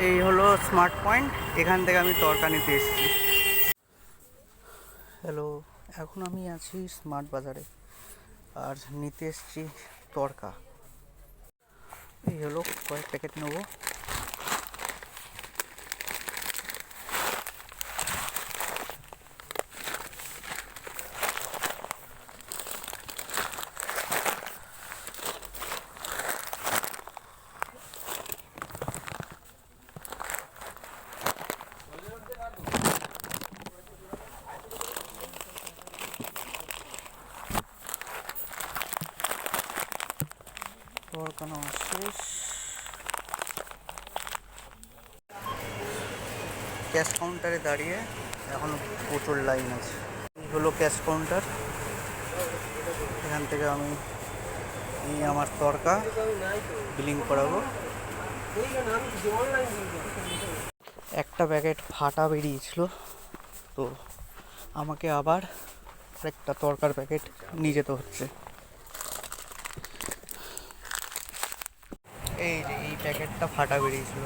এই হলো smart point, এখান থেকে আমি তরকা নিতে এসেছি। হ্যালো, এখন আমি আছি স্মার্ট বাজারে আর নিতে এসেছি তরকা। এই হলো কয়েক প্যাকেট নেবো। তরকা নেওয়া শেষ। ক্যাশ কাউন্টারে দাঁড়িয়ে এখন প্রচুর লাইন আছে। এই হলো ক্যাশ কাউন্টার, এখান থেকে আমি আমার তরকা বিলিং করাবো। একটা প্যাকেট ফাটা বেরিয়েছিল, তো আমাকে আবার আরেকটা তরকার প্যাকেট নিয়ে যেতে হচ্ছে। এই যে এই প্যাকেটটা ফাটা বেরিয়েছিল।